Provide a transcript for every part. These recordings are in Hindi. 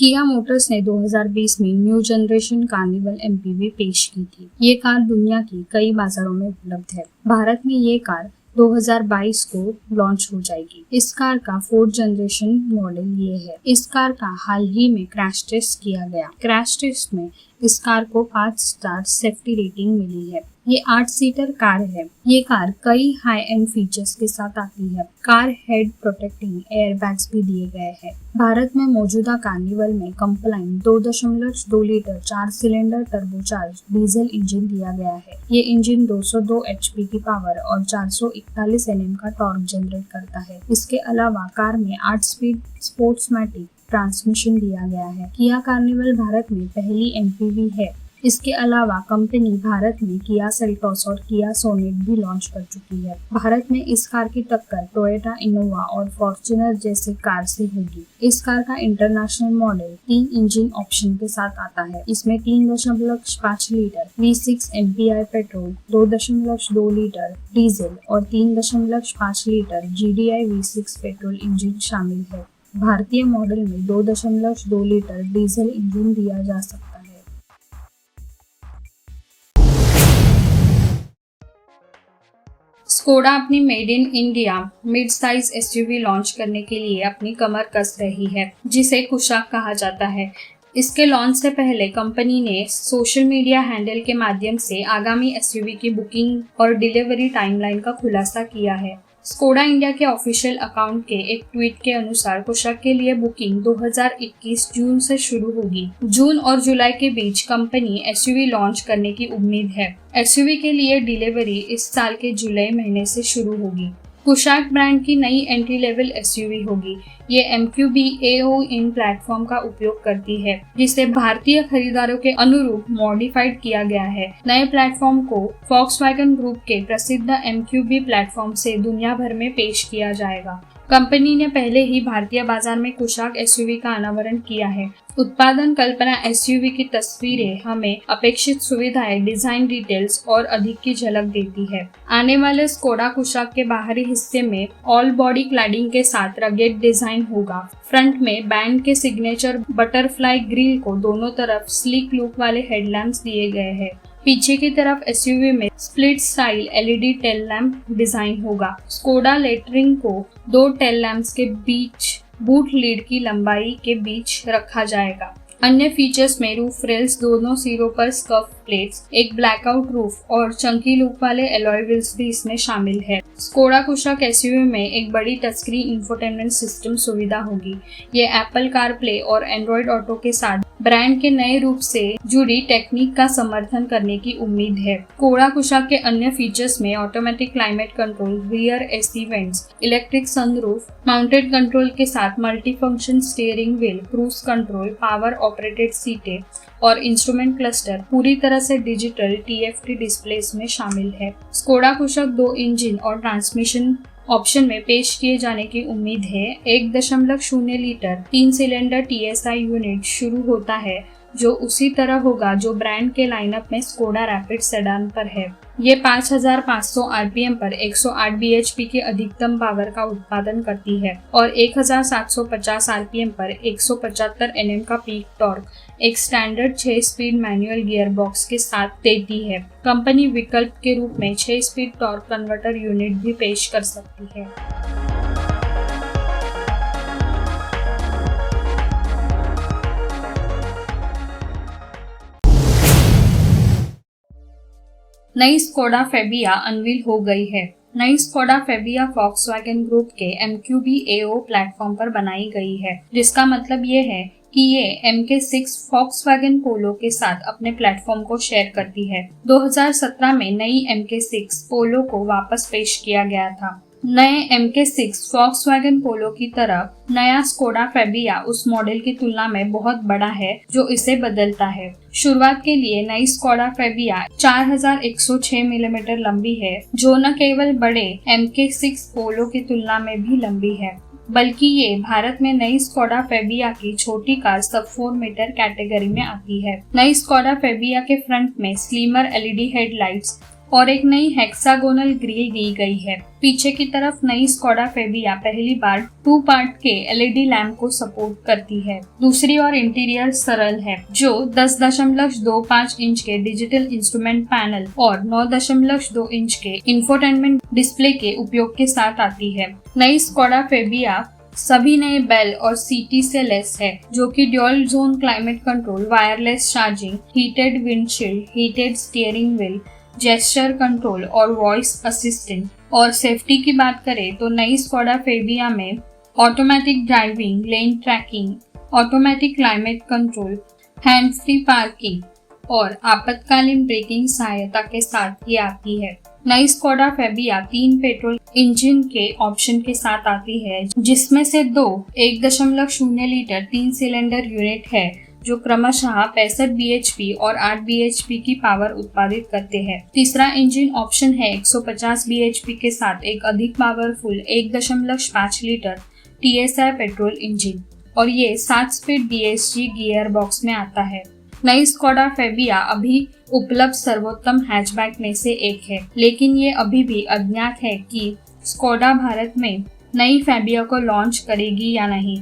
किया मोटर्स ने 2020 में न्यू जनरेशन कार्निवल एमपीवी पेश की थी। ये कार दुनिया की कई बाजारों में उपलब्ध है। भारत में ये कार 2022 को लॉन्च हो जाएगी। इस कार का 4th जनरेशन मॉडल ये है। इस कार का हाल ही में क्रैश टेस्ट किया गया। क्रैश टेस्ट में इस कार को 5 स्टार सेफ्टी रेटिंग मिली है। ये 8 सीटर कार है। ये कार कई हाई एंड फीचर्स के साथ आती है। कार हेड प्रोटेक्टिंग एयरबैग्स भी दिए गए हैं। भारत में मौजूदा कार्निवल में कंप्लाइन 2.2 litre 4 cylinder turbocharge diesel engine दिया गया है। ये इंजन 202 HP की पावर और 441 Nm का टॉर्क जनरेट करता है। इसके अलावा कार में 8 स्पीड स्पोर्ट्समैटिक ट्रांसमिशन दिया गया है। किया कार्निवल भारत में पहली एमपीवी है। इसके अलावा कंपनी भारत में किया सेल्टोस और किया सोनेट भी लॉन्च कर चुकी है। भारत में इस कार की टक्कर टोयोटा इनोवा और फॉर्च्यूनर जैसे कार से होगी। इस कार का इंटरनेशनल मॉडल 3 इंजन ऑप्शन के साथ आता है। इसमें 3.5 litre V6 MPI petrol, 2.2 litre diesel और 3.5 litre GDI V6 petrol engine शामिल है। भारतीय मॉडल में 2.2 लीटर डीजल इंजन दिया जा सकता है। स्कोडा अपनी made in India mid size SUV launch करने के लिए अपनी कमर कस रही है, जिसे कुशाक कहा जाता है। इसके लॉन्च से पहले कंपनी ने सोशल मीडिया हैंडल के माध्यम से आगामी एसयूवी की बुकिंग और डिलीवरी टाइमलाइन का खुलासा किया है। स्कोडा इंडिया के ऑफिशियल अकाउंट के एक ट्वीट के अनुसार कुशाक के लिए बुकिंग 2021 जून से शुरू होगी। जून और जुलाई के बीच कंपनी एसयूवी लॉन्च करने की उम्मीद है। एसयूवी के लिए डिलीवरी इस साल के जुलाई महीने से शुरू होगी। कुशाक ब्रांड की नई एंट्री लेवल एसयूवी होगी। ये MQB AOIN प्लेटफॉर्म का उपयोग करती है, जिसे भारतीय खरीदारों के अनुरूप मॉडिफाइड किया गया है। नए प्लेटफॉर्म को Volkswagen ग्रुप के प्रसिद्ध MQB प्लेटफॉर्म से दुनिया भर में पेश किया जाएगा। कंपनी ने पहले ही भारतीय बाजार में कुशाक एसयूवी का अनावरण किया है। उत्पादन कल्पना एसयूवी की तस्वीरें हमें अपेक्षित सुविधाएं, डिजाइन डिटेल्स और अधिक की झलक देती है। आने वाले स्कोडा कुशाक के बाहरी हिस्से में ऑल बॉडी क्लैडिंग के साथ रगेड डिजाइन होगा। फ्रंट में बैंड के सिग्नेचर बटरफ्लाई ग्रिल को दोनों तरफ स्लीक लुक वाले हेडलैम्प्स दिए गए हैं। पीछे की तरफ एसयूवी में split style LED tail lamp design होगा। स्कोडा लेटरिंग को 2 टेल लैंप्स के बीच बूट लीड की लंबाई के बीच रखा जाएगा। अन्य फीचर्स में रूफ रेल्स, दोनों सिरों पर स्कर्व प्लेट्स, एक ब्लैकआउट रूफ और चंकी लुक वाले एलॉय व्हील्स भी इसमें शामिल है। स्कोडा कुशाक एसयूवी में एक बड़ी टचस्क्रीन इंफोटेनमेंट सिस्टम सुविधा होगी। ये एप्पल कारप्ले और एंड्रॉइड ऑटो के साथ ब्रांड के नए रूप से जुड़ी टेक्निक का समर्थन करने की उम्मीद है। स्कोडा कुशाक के अन्य फीचर्स में automatic climate control, rear AC vents, electric sunroof, mounted control के साथ multi function steering wheel, cruise control, power operated सीटें और इंस्ट्रूमेंट क्लस्टर पूरी तरह से डिजिटल TFT डिस्प्लेस में शामिल है। स्कोडा कुशाक 2 इंजन और ट्रांसमिशन ऑप्शन में पेश किए जाने की उम्मीद है। 1.0 लीटर 3 सिलेंडर TSI यूनिट शुरू होता है, जो उसी तरह होगा जो ब्रांड के लाइनअप में स्कोडा रैपिड सेडान पर है। ये 5500 RPM पर 108 bhp की अधिकतम पावर का उत्पादन करती है और 1750 RPM पर 175 Nm का पीक टॉर्क एक standard 6 speed manual gear box के साथ देती है। कंपनी विकल्प के रूप में 6 स्पीड टॉर्क कन्वर्टर यूनिट भी पेश कर सकती है। नई स्कोडा फेबिया अनवील हो गई है। नई स्कोडा फेबिया Volkswagen ग्रुप के MQB AO प्लेटफॉर्म पर बनाई गई है, जिसका मतलब ये है कि ये MK6 Volkswagen पोलो के साथ अपने प्लेटफॉर्म को शेयर करती है। 2017 में नई MK6 पोलो को वापस पेश किया गया था। नए MK6 Volkswagen पोलो की तरह नया स्कोडा फेबिया उस मॉडल की तुलना में बहुत बड़ा है जो इसे बदलता है। शुरुआत के लिए नई स्कोडा फेबिया 4106 मिलीमीटर लंबी है, जो न केवल बड़े MK6 पोलो की तुलना में भी लंबी है, बल्कि ये भारत में नई स्कोडा फेबिया की छोटी कार सब 4 मीटर कैटेगरी में आती है। नई स्कोडा फेबिया के फ्रंट में स्लिमर LED हेडलाइट्स और एक नई हेक्सागोनल ग्रिल दी गई है। पीछे की तरफ नई स्कोडा फेबिया पहली बार 2 पार्ट के एलईडी लैंप को सपोर्ट करती है। दूसरी ओर इंटीरियर सरल है, जो 10.25 इंच के डिजिटल इंस्ट्रूमेंट पैनल और 9.2 इंच के इंफोटेनमेंट डिस्प्ले के उपयोग के साथ आती है। नई स्कोडा फेबिया सभी नए बेल और सीटी से लेस है, जो कि dual zone climate control, wireless charging, heated windshield, heated steering wheel, gesture control और वॉइस असिस्टेंट। और सेफ्टी की बात करें तो नई स्कोडा फेबिया में automatic driving, lane tracking, automatic climate control, hand free parking और आपातकालीन ब्रेकिंग सहायता के साथ ये आती है। नई स्कोडा फेबिया 3 पेट्रोल इंजन के ऑप्शन के साथ आती है, जिसमें से 2 1.0 लीटर 3 सिलेंडर यूनिट है, जो क्रमशः 65 bhp और 8 bhp की पावर उत्पादित करते हैं। तीसरा इंजन ऑप्शन है 150 bhp के साथ एक अधिक powerful 1.5 litre TSI petrol engine, और ये 7 स्पीड DSG गियर बॉक्स में आता है। नई स्कोडा फेबिया अभी उपलब्ध सर्वोत्तम हैचबैक में से एक है, लेकिन ये अभी भी अज्ञात है कि स्कोडा भारत में नई फेबिया को लॉन्च करेगी या नहीं।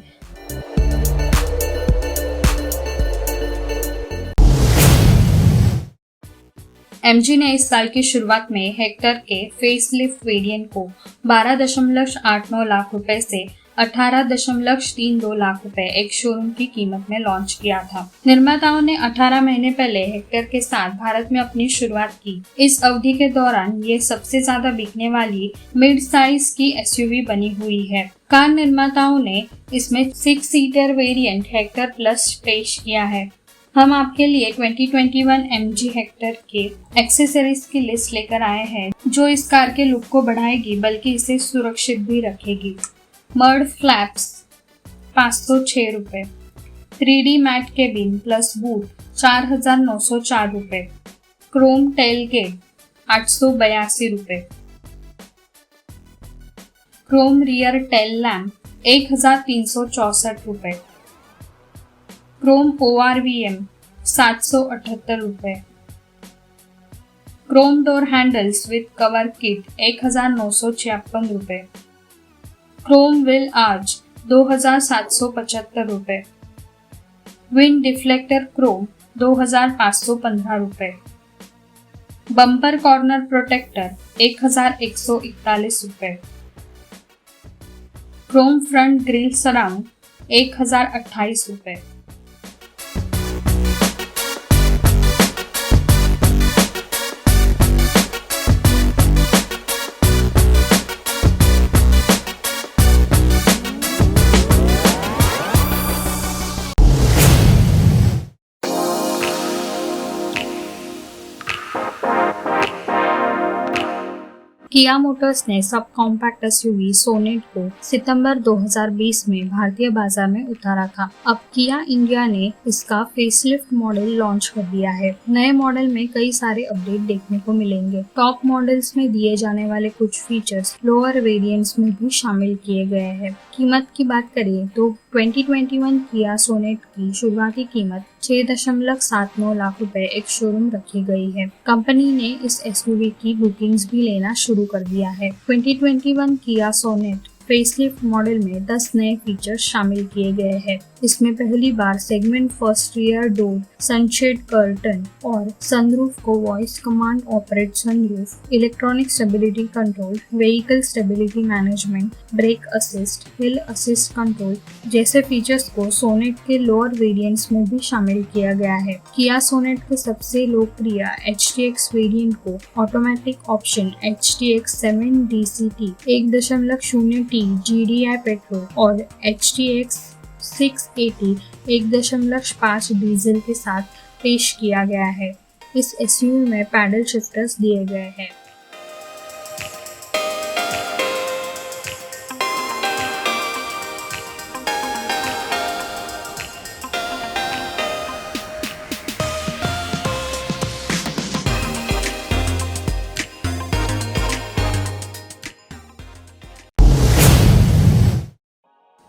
MG ने इस साल की शुरुआत में हेक्टर के फेसलिफ्ट वेरिएंट को 12.89 लाख रुपए से 18.32 लाख रुपए एक शोरूम की कीमत में लॉन्च किया था। निर्माताओं ने 18 महीने पहले हेक्टर के साथ भारत में अपनी शुरुआत की। इस अवधि के दौरान ये सबसे ज्यादा बिकने वाली मिड साइज की SUV बनी हुई है। कार निर्माताओं ने इसमें 6 सीटर वेरिएंट हेक्टर प्लस पेश किया है। हम आपके लिए 2021 MG हेक्टर के एक्सेसरीज की लिस्ट लेकर आए हैं, जो इस कार के लुक को बढ़ाएगी बल्कि इसे सुरक्षित भी रखेगी। मड फ्लैप्स 506 रुपए, 3D mat cabin plus boot 4,904 रुपए, क्रोम टेल गेट 882 रुपए, क्रोम रियर टेल लैम्प 1,364 रुपए, क्रोम ORVM 778 रुपए, Chrome door handles with cover kit 1,956 रुपए, क्रोम व्हील आर्च 2,775 रुपए, विंड डिफ्लेक्टर क्रोम 2,515 रुपए, बम्पर कॉर्नर प्रोटेक्टर 1,141 रुपए, क्रोम फ्रंट ग्रिल सराउंड 1,028 रुपए। किया मोटर्स ने सब कॉम्पैक्ट SUV सोनेट को सितंबर 2020 में भारतीय बाजार में उतारा था। अब किया इंडिया ने इसका फेसलिफ्ट मॉडल लॉन्च कर दिया है। नए मॉडल में कई सारे अपडेट देखने को मिलेंगे। टॉप मॉडल्स में दिए जाने वाले कुछ फीचर्स लोअर वेरिएंट्स में भी शामिल किए गए हैं। कीमत की बात करें तो 2021 किया सोनेट की शुरुआती कीमत 6.79 लाख रुपए एक शोरूम रखी गई है। कंपनी ने इस SUV की बुकिंग्स भी लेना शुरू कर दिया है। 2021 किया सोनेट फेसलिफ्ट मॉडल में 10 नए फीचर्स शामिल किए गए हैं। इसमें पहली बार segment first rear door, sunshade curtain और सनरूफ को voice command operate sunroof, electronic stability control, vehicle stability management, brake assist, hill assist control जैसे फीचर्स को सोनेट के लोअर वेरिएंट्स में भी शामिल किया गया है। किया सोनेट के सबसे लोकप्रिय HTX वेरिएंट को automatic option HTX 7 DCT 1.0T GDI petrol और HTX 680 1.5 डीजल के साथ पेश किया गया है। इस SUV में पैडल शिफ्टर्स दिए गए हैं।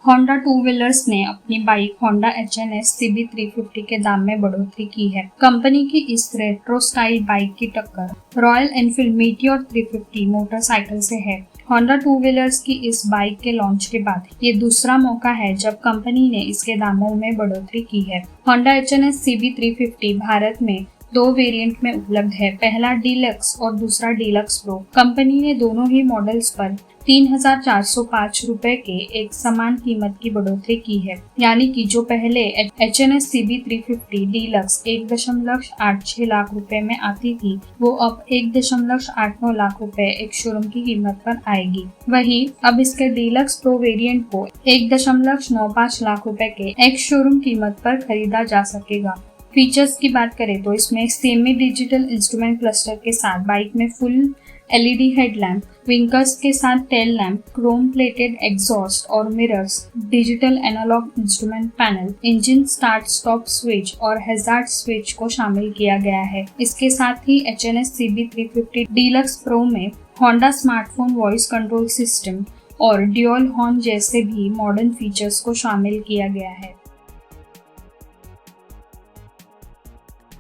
होंडा टू व्हीलर्स ने अपनी बाइक होंडा HNS CB350 के दाम में बढ़ोतरी की है। कंपनी की इस रेट्रो स्टाइल बाइक की टक्कर रॉयल एनफील्ड मीटियोर 350 मोटरसाइकिल से है। होंडा टू व्हीलर्स की इस बाइक के लॉन्च के बाद ये दूसरा मौका है जब कंपनी ने इसके दामों में बढ़ोतरी की है। होंडा HNS CB350 भारत में 2 वेरिएंट में उपलब्ध है, पहला डीलक्स और दूसरा डीलक्स प्रो। कंपनी ने दोनों ही मॉडल्स पर 3,405 रुपए के एक समान कीमत की बढ़ोतरी की है, यानी कि जो पहले HNS CB350 डीलक्स 1.86 लाख रुपए में आती थी, वो अब 1.89 लाख रुपए एक शोरूम की कीमत पर आएगी। वहीं अब इसके डीलक्स प्रो वेरिएंट को 1.95 लाख रुपए के एक शोरूम कीमत पर खरीदा जा सकेगा। फीचर्स की बात करें तो इसमें सेमी डिजिटल इंस्ट्रूमेंट क्लस्टर के साथ बाइक में फुल LED हेडलैम्प, विंकर्स के साथ tail lamp, chrome plated exhaust और mirrors, digital analog instrument panel, engine start stop switch और हैजार्ड स्विच को शामिल किया गया है। इसके साथ ही HNS CB350 डीलक्स प्रो में Honda smartphone voice control system और ड्यूअल हॉर्न जैसे भी मॉडर्न फीचर्स को शामिल किया गया है।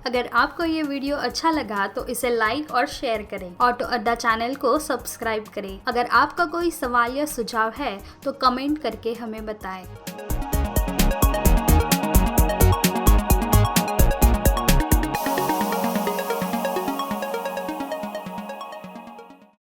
अगर आपको ये वीडियो अच्छा लगा तो इसे लाइक और शेयर करें। ऑटो अड्डा चैनल को सब्सक्राइब करें। अगर आपका कोई सवाल या सुझाव है तो कमेंट करके हमें बताएं।